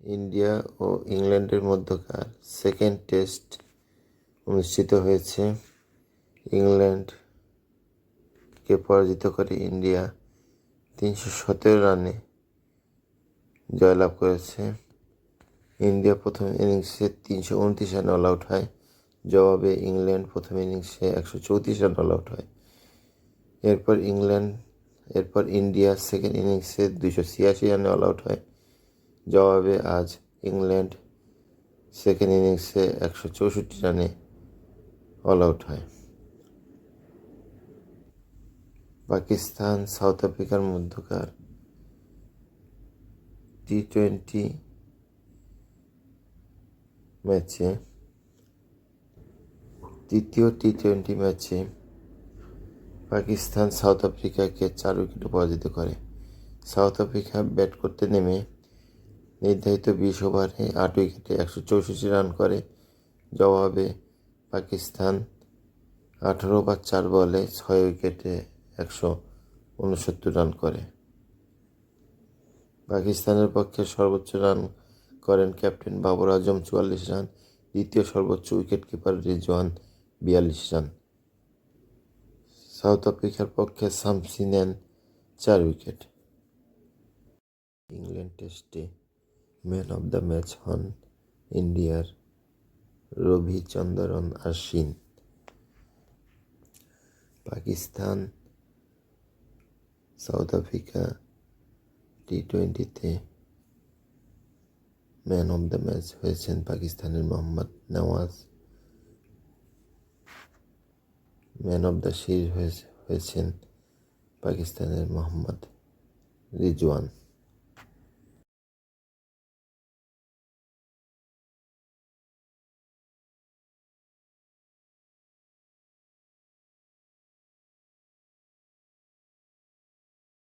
India ও ইংল্যান্ডের মধ্যকার second test অনুষ্ঠিত হয়েছে। ইংল্যান্ডকে পরাজিত করে ইন্ডিয়া 317 রানে জয়লাভ করেছে। ইন্ডিয়া প্রথম ইনিংসে 329 রানে অল আউট হয়, জবাবে ইংল্যান্ড প্রথম ইনিংসে 134 রান অল আউট হয়। এরপর ইন্ডিয়া সেকেন্ড ইনিংসে 286 রানে অল আউট হয়, জবাবে আজ ইংল্যান্ড সেকেন্ড ইনিংসে 164 রানে অল আউট হয়। পাকিস্তান সাউথ আফ্রিকার মধ্যকার টি-20 ম্যাচে তৃতীয় টি-20 ম্যাচে পাকিস্তান সাউথ আফ্রিকাকে 4 উইকেটে পরাজিত করে। সাউথ আফ্রিকা ব্যাট করতে নেমে নির্ধারিত 20 ওভারে 8 উইকেটে 164 রান করে, জবাবে পাকিস্তান 18 ওভার 4 বলে 6 উইকেটে 169 রান করে। পাকিস্তানের পক্ষে সর্বোচ্চ রান করেন ক্যাপ্টেন বাবর আজম 44 রান, দ্বিতীয় সর্বোচ্চ উইকেটকিপার রিজওয়ান 42 রান। সাউথ আফ্রিকার পক্ষে শামসি নেন 4 উইকেট। ইংল্যান্ড টেস্টে ম্যান অব দ্য ম্যাচ হন ইন্ডিয়ার রবিচন্দ্রন অশ্বিন। পাকিস্তান সাউথ আফ্রিকা টি-20তে ম্যান অব দ্য ম্যাচ হয়েছেন পাকিস্তানের Mohammad Nawaz. Man of the series হয়েছেন পাকিস্তানের মোহাম্মদ রিজওয়ান।